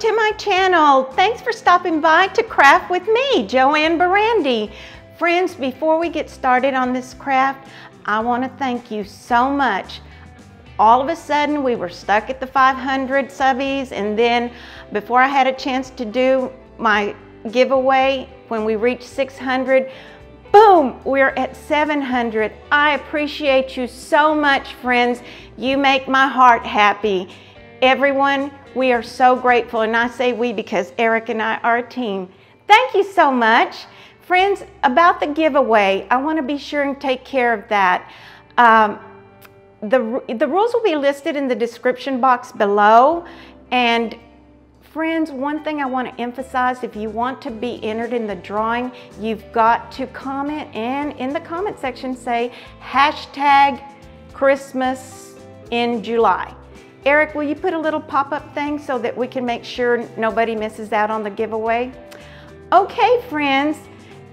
to my channel. Thanks for stopping by to craft with me, JoAnn Barrandey. Friends, before we get started on this craft, I want to thank you so much. All of a sudden, we were stuck at the 500 subbies, and then before I had a chance to do my giveaway, when we reached 600, boom, we're at 700. I appreciate you so much, friends. You make my heart happy. Everyone, we are so grateful, and I say we because Eric and I are a team. Thank you so much. Friends, about the giveaway, I want to be sure and take care of that. The rules will be listed in the description box below. And friends, one thing I want to emphasize, if you want to be entered in the drawing, you've got to comment, and in the comment section say hashtag Christmas in July. Eric, will you put a little pop-up thing so that we can make sure nobody misses out on the giveaway? Okay, friends,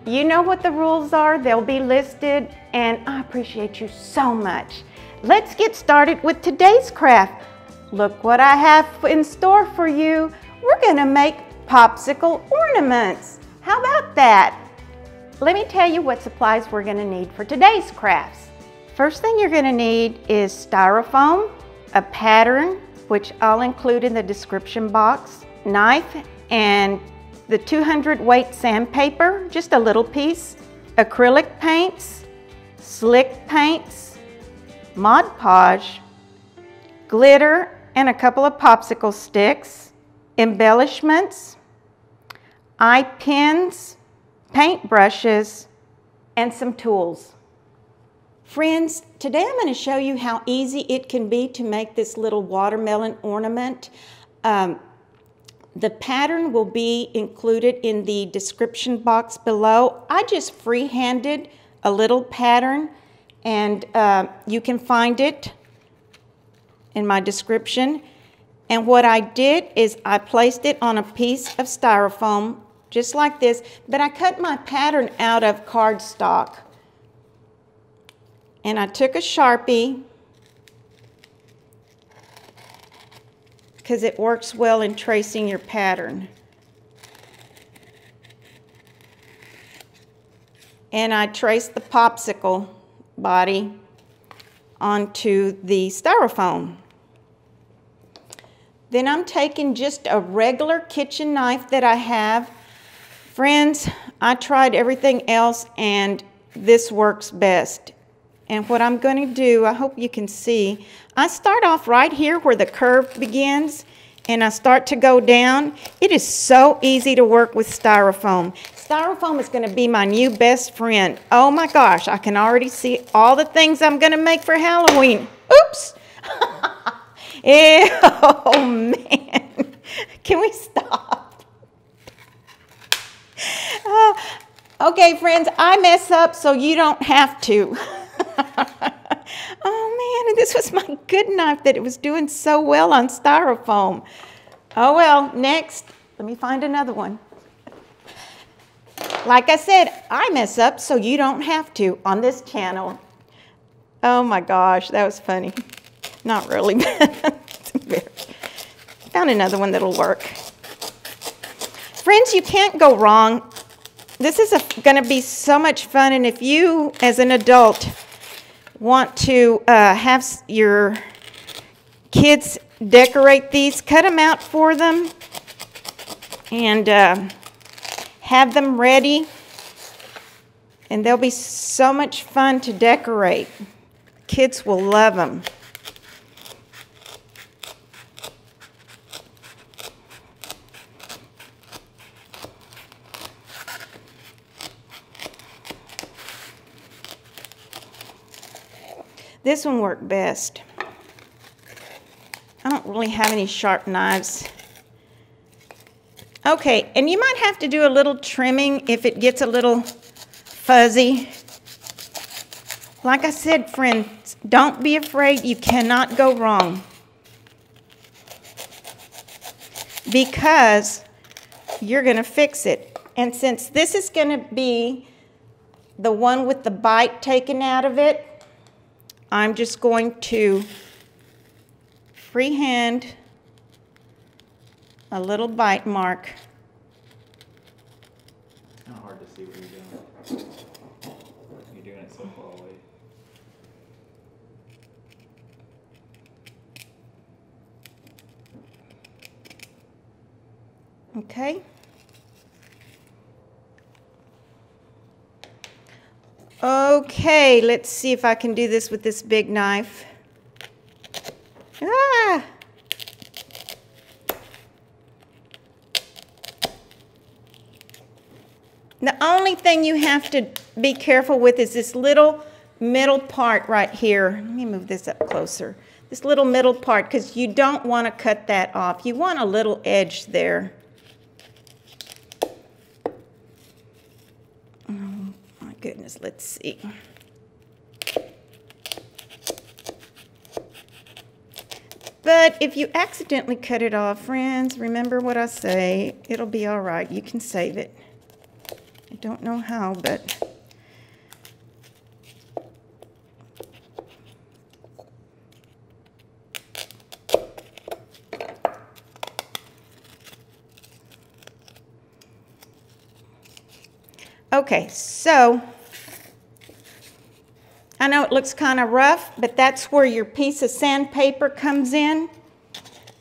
you know what the rules are. They'll be listed, and I appreciate you so much. Let's get started with today's craft. Look what I have in store for you. We're gonna make popsicle ornaments. How about that? Let me tell you what supplies we're gonna need for today's crafts. First thing you're gonna need is styrofoam, a pattern, which I'll include in the description box, knife, and the 200 weight sandpaper, just a little piece, acrylic paints, slick paints, Mod Podge, glitter, and a couple of popsicle sticks, embellishments, eye pins, paint brushes, and some tools. Friends, today I'm going to show you how easy it can be to make this little watermelon ornament. The pattern will be included in the description box below. I just freehanded a little pattern, and you can find it in my description. And what I did is I placed it on a piece of styrofoam, just like this, but I cut my pattern out of cardstock. And I took a Sharpie, because it works well in tracing your pattern. And I traced the popsicle body onto the styrofoam. Then I'm taking just a regular kitchen knife that I have. Friends, I tried everything else and this works best. And what I'm going to do, I hope you can see, I start off right here where the curve begins, and I start to go down. It is so easy to work with styrofoam. Styrofoam is going to be my new best friend. Oh my gosh, I can already see all the things I'm going to make for Halloween. Oops! Oh man, can we stop? Okay, friends, I mess up so you don't have to. Oh man, this was my good knife that it was doing so well on styrofoam. Oh well, next, let me find another one. Like I said, I mess up so you don't have to on this channel. Oh my gosh, that was funny. Not really, but found another one that'll work. Friends, you can't go wrong. This is going to be so much fun, and if you, as an adult, want to have your kids decorate these, cut them out for them, and have them ready, and they'll be so much fun to decorate. Kids will love them. This one worked best. I don't really have any sharp knives. Okay, and you might have to do a little trimming if it gets a little fuzzy. Like I said, friends, don't be afraid. You cannot go wrong, because you're going to fix it. And since this is going to be the one with the bite taken out of it, I'm just going to freehand a little bite mark. It's kind of hard to see what you're doing. You're doing it so far away. Okay. Okay, let's see if I can do this with this big knife. Ah! The only thing you have to be careful with is this little middle part right here. Let me move this up closer. This little middle part, because you don't want to cut that off. You want a little edge there. Oh my goodness, let's see. But if you accidentally cut it off, friends, remember what I say. It'll be all right. You can save it. I don't know how, but okay, so I know it looks kind of rough, but that's where your piece of sandpaper comes in.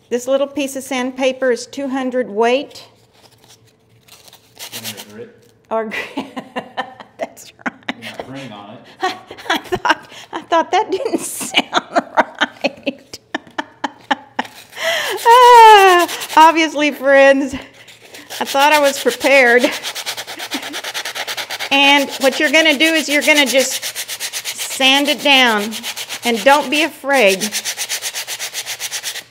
This little piece of sandpaper is 200 weight. 200 grit? Or that's right. You're not bring on it. I thought that didn't sound right. Obviously, friends, I thought I was prepared. And what you're going to do is you're going to just sand it down. And don't be afraid,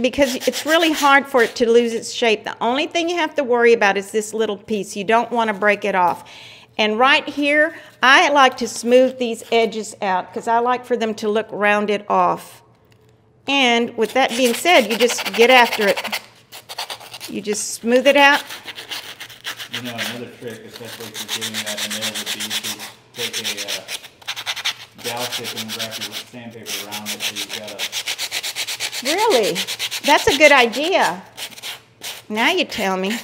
because it's really hard for it to lose its shape. The only thing you have to worry about is this little piece. You don't want to break it off. And right here, I like to smooth these edges out because I like for them to look rounded off. And with that being said, you just get after it. You just smooth it out. You know, another trick, especially if you're doing that in there, would be to take a dowel stick and wrap your sandpaper around it so you've got a... Really? That's a good idea. Now you tell me. You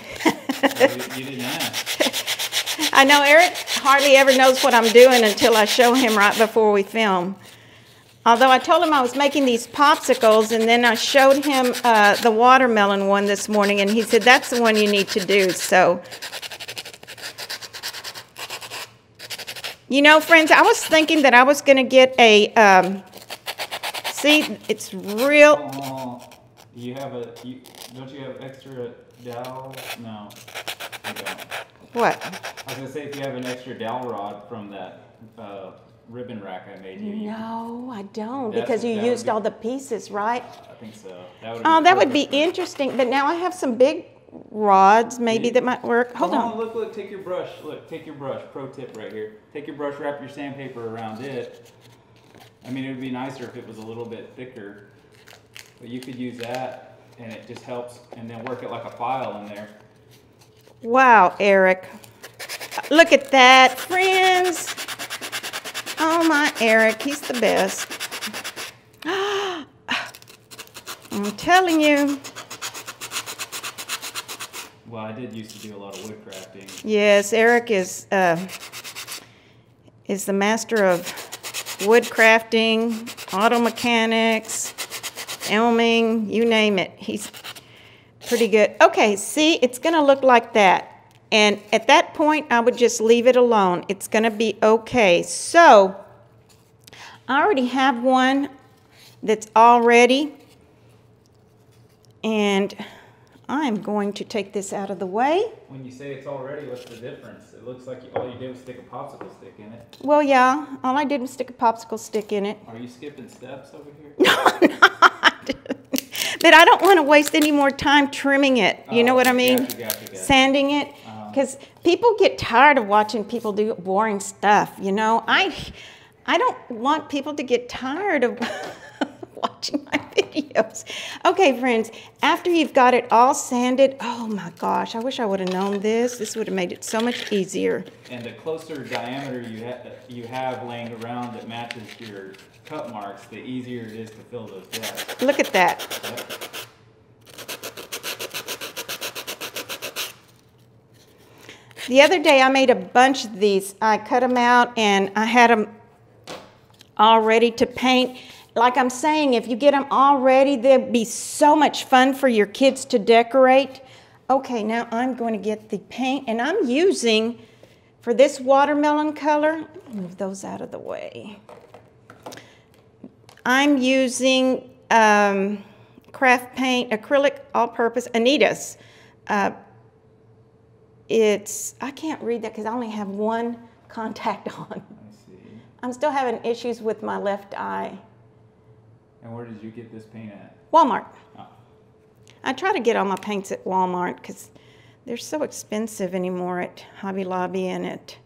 didn't ask. I know Eric hardly ever knows what I'm doing until I show him right before we film. Although I told him I was making these popsicles, and then I showed him the watermelon one this morning, and he said, that's the one you need to do. So, you know, friends, I was thinking that I was going to get a, see, it's real. Oh, you have a, don't you have extra dowel? No, you don't. What? I was going to say, if you have an extra dowel rod from that ribbon rack I made you. No, I don't, because you used all the pieces, right? I think so. That would be interesting. But now I have some big rods, maybe, that might work. Hold on. Look, take your brush. Look, take your brush. Pro tip right here. Take your brush, wrap your sandpaper around it. I mean, it would be nicer if it was a little bit thicker, but you could use that, and it just helps, and then work it like a file in there. Wow, Eric. Look at that, friends. Oh, my Eric, he's the best. I'm telling you. Well, I did used to do a lot of wood crafting. Yes, Eric is the master of wood crafting, auto mechanics, filming, you name it. He's pretty good. Okay, see, it's going to look like that. And at that point, I would just leave it alone. It's going to be okay. So, I already have one that's all ready. And I'm going to take this out of the way. When you say it's all ready, what's the difference? It looks like all you did was stick a popsicle stick in it. Well, yeah, all I did was stick a popsicle stick in it. Are you skipping steps over here? No, I'm not. But I don't want to waste any more time trimming it. You know what I mean? Gotcha. Sanding it. Because people get tired of watching people do boring stuff, you know. I don't want people to get tired of watching my videos. Okay, friends, after you've got it all sanded, oh my gosh, I wish I would have known this. This would have made it so much easier. And the closer diameter you have laying around that matches your cut marks, the easier it is to fill those gaps. Look at that. Yep. The other day I made a bunch of these. I cut them out and I had them all ready to paint. Like I'm saying, if you get them all ready, they'll be so much fun for your kids to decorate. Okay, now I'm going to get the paint, and I'm using, for this watermelon color, move those out of the way. I'm using craft paint, acrylic all-purpose, Anita's. I can't read that because I only have one contact on. I see. I'm still having issues with my left eye. And where did you get this paint at? Walmart. Oh. I try to get all my paints at Walmart because they're so expensive anymore at Hobby Lobby and at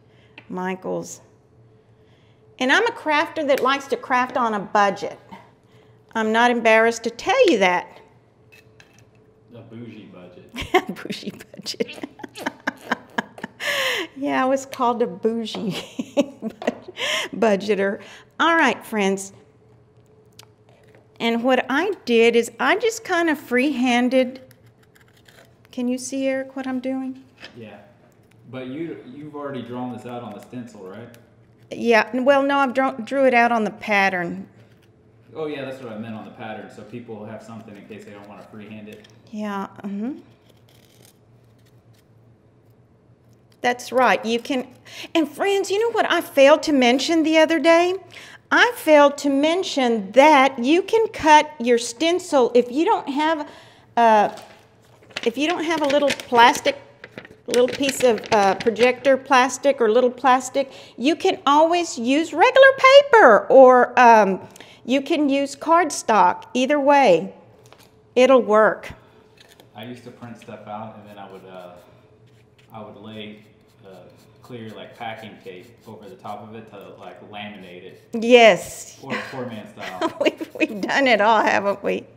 Michael's. And I'm a crafter that likes to craft on a budget. I'm not embarrassed to tell you that. A bougie budget. Bougie budget. Yeah, I was called a bougie budgeter. All right, friends. And what I did is I just kind of free-handed. Can you see, Eric, what I'm doing? Yeah. But you've already drawn this out on the stencil, right? Yeah, well, no, I drew it out on the pattern. Oh, yeah, that's what I meant on the pattern, so people will have something in case they don't want to freehand it. Yeah, That's right. You can, and friends, you know what I failed to mention the other day? I failed to mention that you can cut your stencil if you don't have a little piece of projector plastic or little plastic. You can always use regular paper, or you can use cardstock. Either way, it'll work. I used to print stuff out, and then I would lay clear like packing tape over the top of it to like laminate it. Yes. Poor man style. We've done it all, haven't we?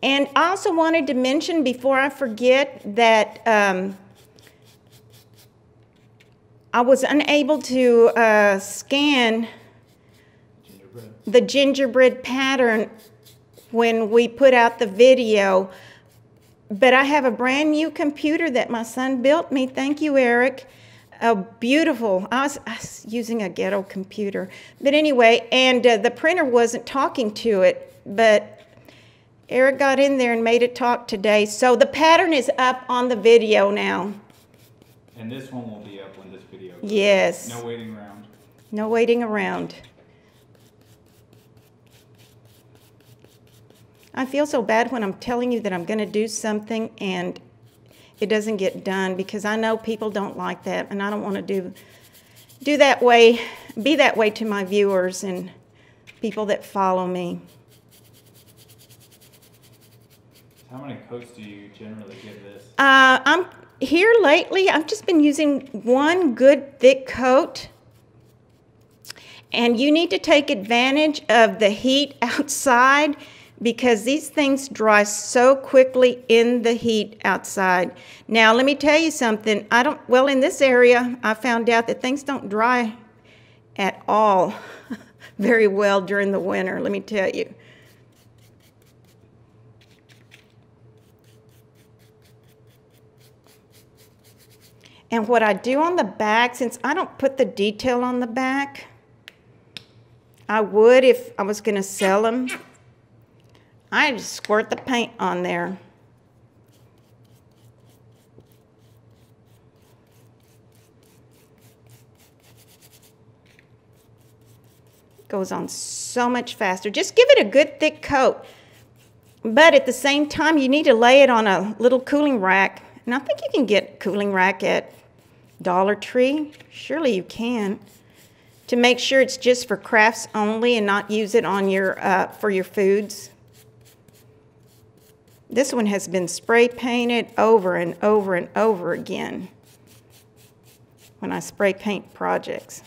And I also wanted to mention before I forget that I was unable to scan the gingerbread pattern when we put out the video. But I have a brand new computer that my son built me. Thank you, Eric. Beautiful. I was using a ghetto computer. But anyway, and the printer wasn't talking to it. But Eric got in there and made it talk today. So the pattern is up on the video now. And this one will be up when this video goes. Yes. No waiting around. No waiting around. I feel so bad when I'm telling you that I'm going to do something and it doesn't get done, because I know people don't like that, and I don't want to do that way, be that way to my viewers and people that follow me. How many coats do you generally give this? I'm here lately, I've just been using one good thick coat. And you need to take advantage of the heat outside, because these things dry so quickly in the heat outside. Now, let me tell you something. Well, in this area, I found out that things don't dry at all very well during the winter, let me tell you. And what I do on the back, since I don't put the detail on the back, I would if I was going to sell them. I just squirt the paint on there. It goes on so much faster. Just give it a good thick coat. But at the same time, you need to lay it on a little cooling rack. And I think you can get a cooling rack at Dollar Tree. Surely you can. To make sure it's just for crafts only and not use it on your for your foods. This one has been spray painted over and over and over again when I spray paint projects.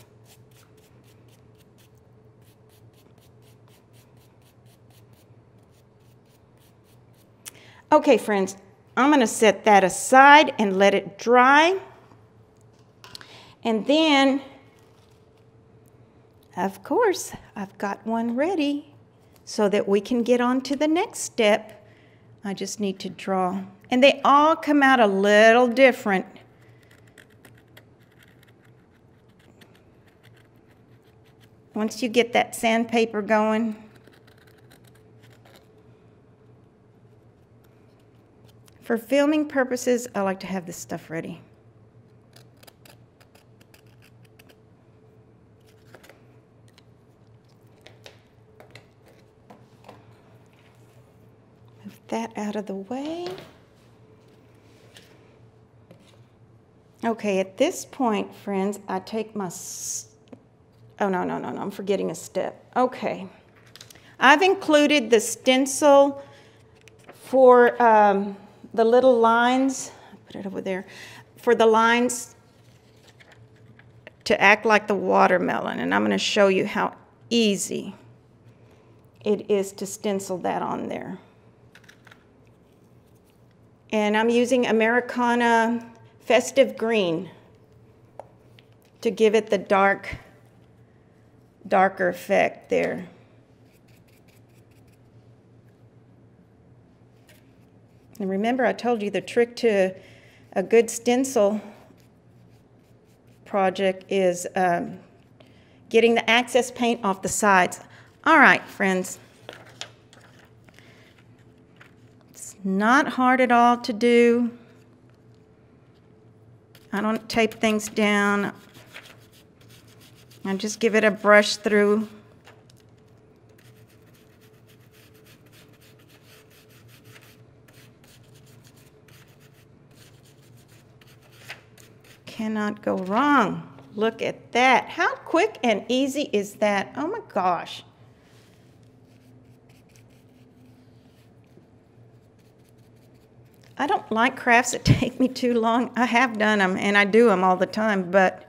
Okay, friends, I'm going to set that aside and let it dry. And then, of course, I've got one ready so that we can get on to the next step. I just need to draw And they all come out a little different. Once you get that sandpaper going. For filming purposes, I like to have this stuff ready. Move that out of the way. Okay, at this point, friends, I take my... Oh, no, I'm forgetting a step. Okay. I've included the stencil for the little lines. Put it over there. For the lines to act like the watermelon. And I'm going to show you how easy it is to stencil that on there. And I'm using Americana Festive Green to give it the darker effect there. And remember, I told you the trick to a good stencil project is getting the access paint off the sides. All right, friends. It's not hard at all to do. I don't tape things down. I just give it a brush through. Cannot go wrong. Look at that. How quick and easy is that? Oh my gosh. I don't like crafts that take me too long. I have done them and I do them all the time, but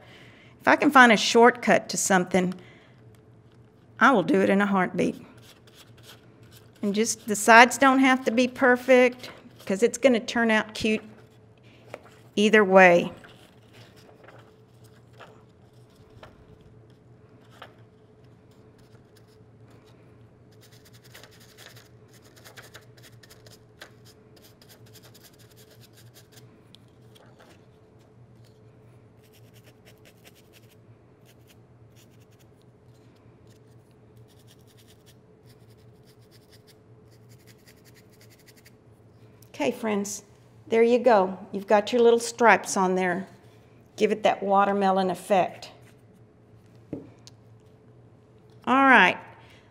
if I can find a shortcut to something, I will do it in a heartbeat. And just the sides don't have to be perfect because it's going to turn out cute either way. Okay, friends, there you go. You've got your little stripes on there. Give it that watermelon effect. All right,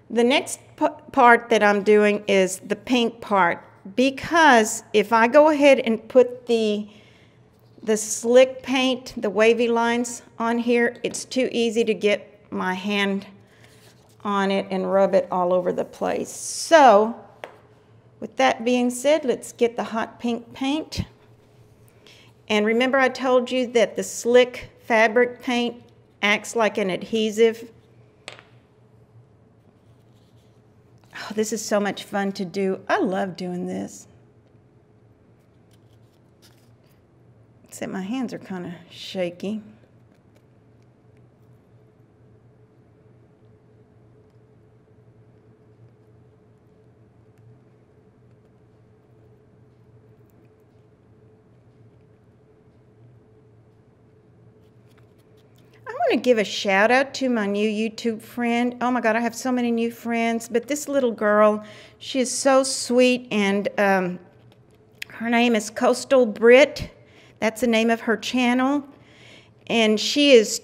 the next part that I'm doing is the pink part, because if I go ahead and put the slick paint, the wavy lines on here, it's too easy to get my hand on it and rub it all over the place. So, with that being said, let's get the hot pink paint. And remember I told you that the slick fabric paint acts like an adhesive. Oh, this is so much fun to do. I love doing this. Except my hands are kind of shaky. I want to give a shout out to my new YouTube friend. Oh my God, I have so many new friends, but this little girl, she is so sweet, and her name is Coastal Brit. That's the name of her channel, and she is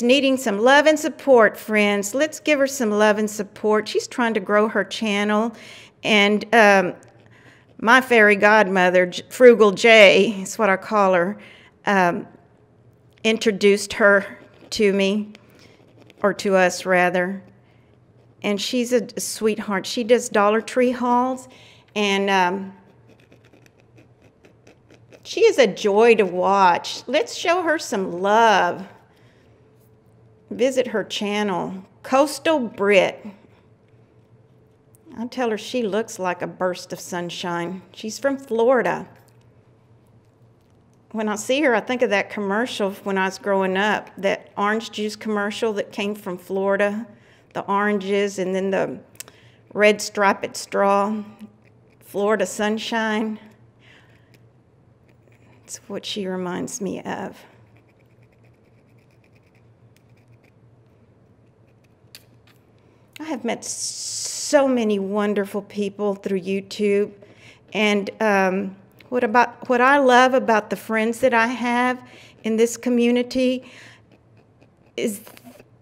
needing some love and support, friends. Let's give her some love and support. She's trying to grow her channel, and my fairy godmother, Frugal J, is what I call her, introduced her to me, or to us rather, and she's a sweetheart. She does Dollar Tree hauls, and she is a joy to watch. Let's show her some love. Visit her channel, Coastal Brit. I'll tell her she looks like a burst of sunshine. She's from Florida. When I see her, I think of that commercial when I was growing up, that orange juice commercial that came from Florida, the oranges and then the red striped straw, Florida sunshine. That's what she reminds me of. I have met so many wonderful people through YouTube, and what I love about the friends that I have in this community is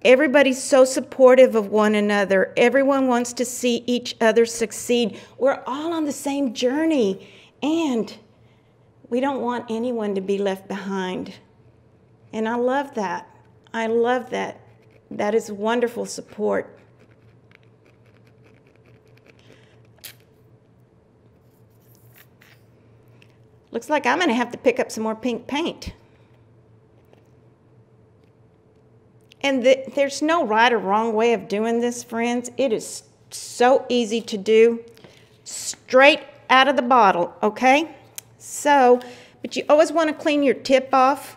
everybody's so supportive of one another. Everyone wants to see each other succeed. We're all on the same journey, and we don't want anyone to be left behind. And I love that. I love that. That is wonderful support. Looks like I'm going to have to pick up some more pink paint. And there's no right or wrong way of doing this, friends. It is so easy to do. Straight out of the bottle, okay? So, but you always want to clean your tip off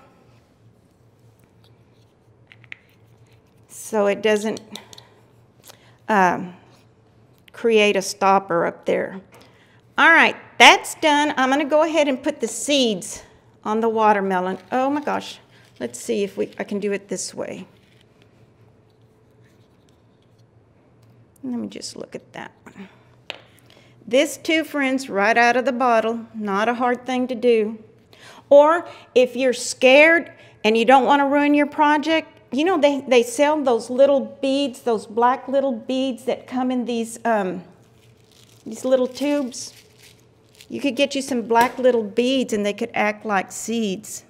so it doesn't create a stopper up there. All right, that's done. I'm going to go ahead and put the seeds on the watermelon. Oh my gosh. Let's see if I can do it this way. Let me just look at that one. This too, friends, right out of the bottle. Not a hard thing to do. Or if you're scared and you don't want to ruin your project, you know, they sell those little beads, those black little beads that come in these little tubes. You could get you some black little beads and they could act like seeds.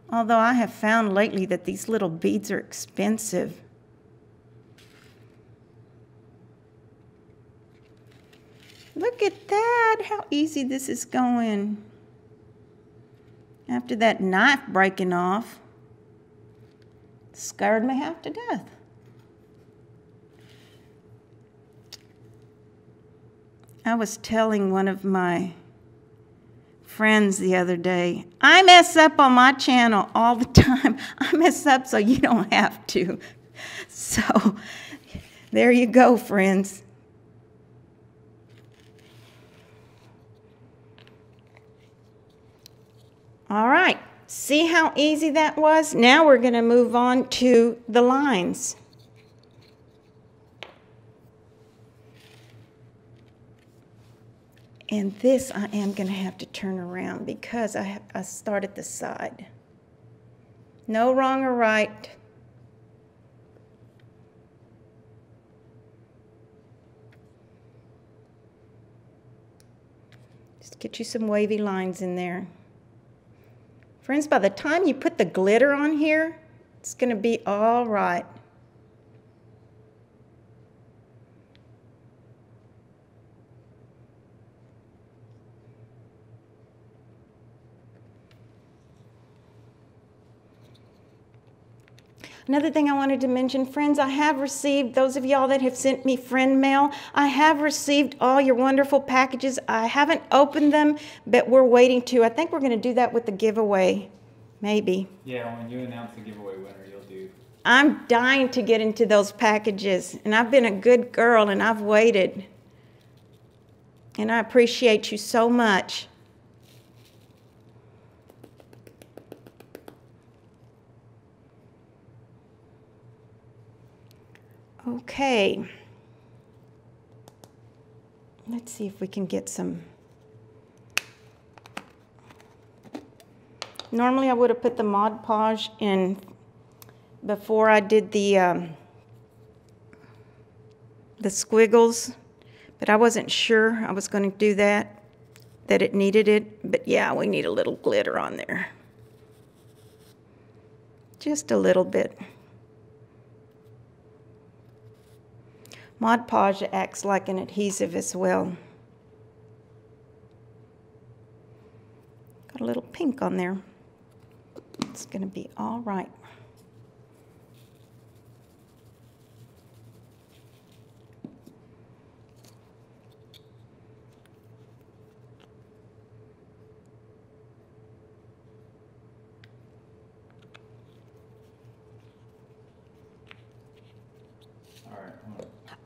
Although I have found lately that these little beads are expensive. Look at that, how easy this is going. After that knife breaking off, scared me half to death. I was telling one of my friends the other day, I mess up on my channel all the time. I mess up so you don't have to. So there you go, friends. All right, see how easy that was? Now we're going to move on to the lines. And this I am going to have to turn around because I start at the side. No wrong or right. Just get you some wavy lines in there. Friends, by the time you put the glitter on here, it's going to be all right. Another thing I wanted to mention, friends, I have received, those of y'all that have sent me friend mail, I have received all your wonderful packages. I haven't opened them, but we're waiting to. I think we're going to do that with the giveaway, maybe. Yeah, when you announce the giveaway winner, you'll do. I'm dying to get into those packages, and I've been a good girl, and I've waited. And I appreciate you so much. Okay, let's see if we can get some. Normally I would have put the Mod Podge in before I did the squiggles, but I wasn't sure I was going to do that it needed it. But yeah, we need a little glitter on there. Just a little bit. Mod Podge acts like an adhesive as well. Got a little pink on there. It's going to be all right.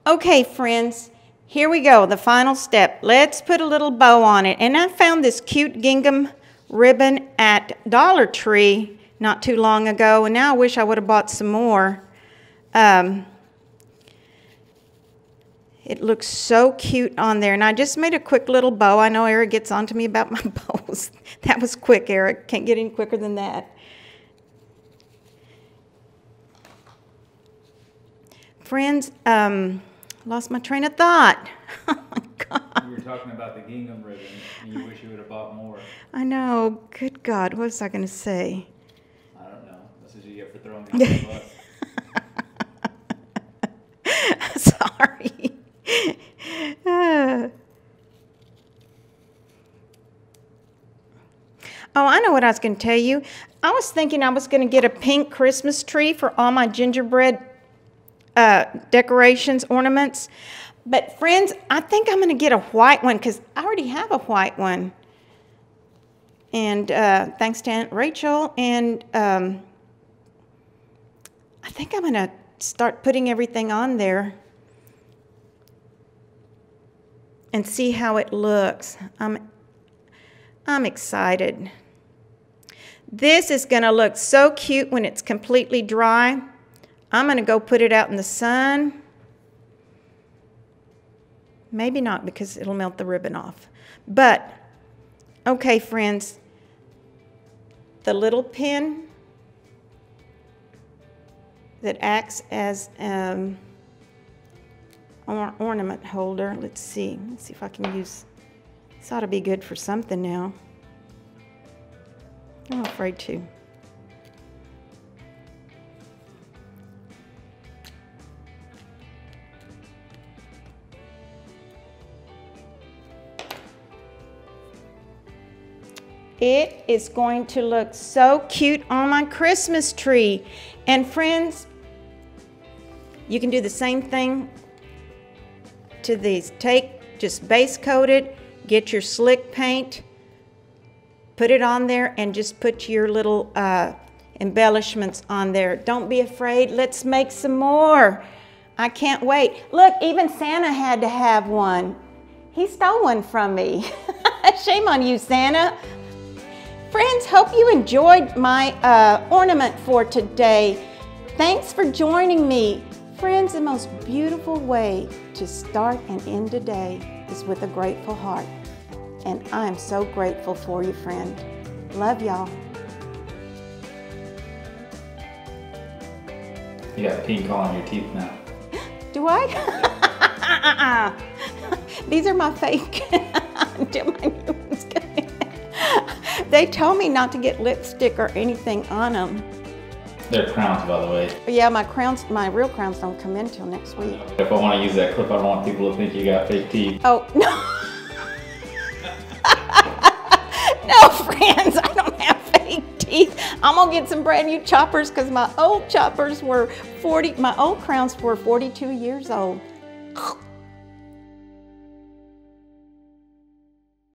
Okay, friends, here we go, the final step. Let's put a little bow on it. And I found this cute gingham ribbon at Dollar Tree not too long ago, and now I wish I would have bought some more. It looks so cute on there, and I just made a quick little bow. I know Eric gets on to me about my bows. That was quick, Eric. Can't get any quicker than that. Friends, lost my train of thought. Oh my God. You were talking about the gingham ribbon, and you wish you would have bought more. I know. Good God, what was I going to say? I don't know. That's what you get for throwing me on the bus. Sorry. Oh, I know what I was going to tell you. I was thinking I was going to get a pink Christmas tree for all my gingerbread decorations, ornaments. But friends, I think I'm going to get a white one because I already have a white one. And thanks to Aunt Rachel. And I think I'm going to start putting everything on there and see how it looks. I'm excited. This is going to look so cute when it's completely dry. I'm going to go put it out in the sun. Maybe not because it'll melt the ribbon off. But, okay, friends, the little pin that acts as an ornament holder. Let's see if I can use, this ought to be good for something now. I'm afraid to. It is going to look so cute on my Christmas tree. And friends, you can do the same thing to these. Just base coat it, get your slick paint, put it on there, and just put your little embellishments on there. Don't be afraid. Let's make some more. I can't wait. Look, even Santa had to have one. He stole one from me. Shame on you, Santa. Friends, hope you enjoyed my ornament for today. Thanks for joining me. Friends, the most beautiful way to start and end a day is with a grateful heart. And I'm so grateful for you, friend. Love y'all. You got pink all on your teeth now. Do I? These are my fake. Until my new ones come in. They told me not to get lipstick or anything on them. They're crowns, by the way. Yeah, my real crowns don't come in till next week. If I want to use that clip, I don't want people to think you got fake teeth. Oh, no. No, friends, I don't have fake teeth. I'm gonna get some brand new choppers because my old choppers were my old crowns were 42 years old.